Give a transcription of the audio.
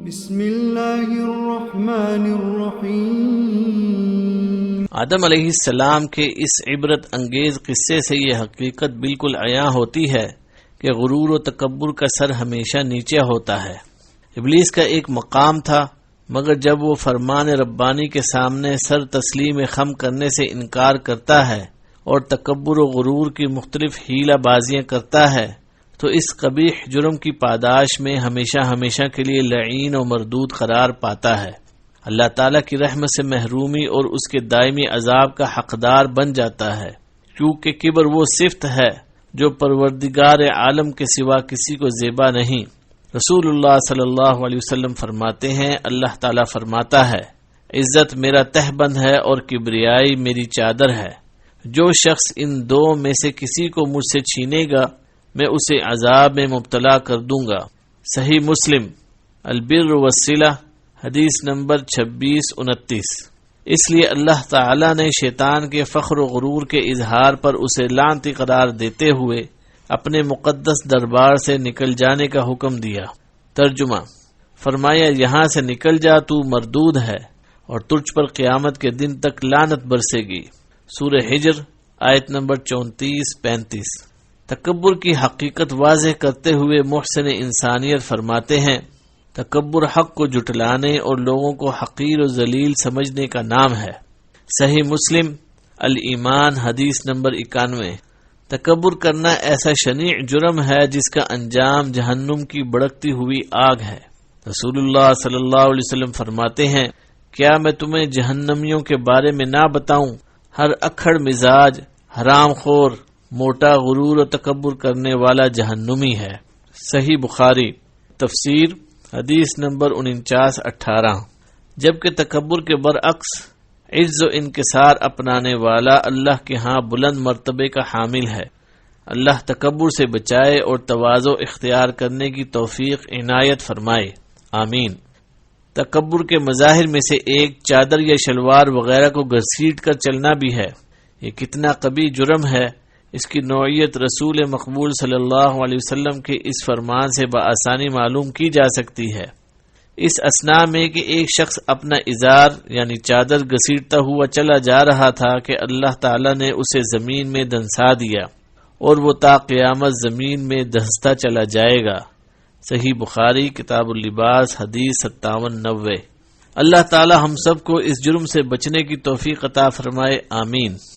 بسم اللہ الرحمن الرحیم۔ آدم علیہ السلام کے اس عبرت انگیز قصے سے یہ حقیقت بالکل عیاں ہوتی ہے کہ غرور و تکبر کا سر ہمیشہ نیچے ہوتا ہے۔ ابلیس کا ایک مقام تھا، مگر جب وہ فرمان ربانی کے سامنے سر تسلیم خم کرنے سے انکار کرتا ہے اور تکبر و غرور کی مختلف حیلہ بازیاں کرتا ہے تو اس قبیح جرم کی پاداش میں ہمیشہ ہمیشہ کے لیے لعین و مردود قرار پاتا ہے۔ اللہ تعالیٰ کی رحمت سے محرومی اور اس کے دائمی عذاب کا حقدار بن جاتا ہے، کیونکہ کبر وہ صفت ہے جو پروردگار عالم کے سوا کسی کو زیبا نہیں۔ رسول اللہ صلی اللہ علیہ وسلم فرماتے ہیں، اللہ تعالیٰ فرماتا ہے، عزت میرا تہبند ہے اور کبریائی میری چادر ہے۔ جو شخص ان دو میں سے کسی کو مجھ سے چھینے گا میں اسے عذاب میں مبتلا کر دوں گا۔ صحیح مسلم البر والصلہ حدیث نمبر 2629۔ اس لیے اللہ تعالی نے شیطان کے فخر و غرور کے اظہار پر اسے لعنتی قرار دیتے ہوئے اپنے مقدس دربار سے نکل جانے کا حکم دیا۔ ترجمہ فرمایا، یہاں سے نکل جا، تو مردود ہے اور تجھ پر قیامت کے دن تک لعنت برسے گی۔ سورہ ہجر آیت نمبر 34-35۔ تکبر کی حقیقت واضح کرتے ہوئے محسن انسانیت فرماتے ہیں، تکبر حق کو جھٹلانے اور لوگوں کو حقیر و ذلیل سمجھنے کا نام ہے۔ صحیح مسلم الایمان حدیث نمبر 91۔ تکبر کرنا ایسا شنیع جرم ہے جس کا انجام جہنم کی بڑکتی ہوئی آگ ہے۔ رسول اللہ صلی اللہ علیہ وسلم فرماتے ہیں، کیا میں تمہیں جہنمیوں کے بارے میں نہ بتاؤں؟ ہر اکھڑ مزاج، حرام خور، موٹا غرور و تکبر کرنے والا جہنمی ہے۔ صحیح بخاری تفسیر حدیث نمبر 49-18۔ جبکہ تکبر کے برعکس عجز و انکسار اپنانے والا اللہ کے ہاں بلند مرتبے کا حامل ہے۔ اللہ تکبر سے بچائے اور تواضع اختیار کرنے کی توفیق عنایت فرمائے، آمین۔ تکبر کے مظاہر میں سے ایک چادر یا شلوار وغیرہ کو گھسیٹ کر چلنا بھی ہے۔ یہ کتنا قبیح جرم ہے، اس کی نوعیت رسول مقبول صلی اللہ علیہ وسلم کے اس فرمان سے بآسانی معلوم کی جا سکتی ہے۔ اس اثناء میں کہ ایک شخص اپنا ازار یعنی چادر گھسیٹتا ہوا چلا جا رہا تھا کہ اللہ تعالیٰ نے اسے زمین میں دھنسا دیا اور وہ تا قیامت زمین میں دھنستا چلا جائے گا۔ صحیح بخاری کتاب اللباس حدیث 57-90۔ اللہ تعالیٰ ہم سب کو اس جرم سے بچنے کی توفیق عطا فرمائے، آمین۔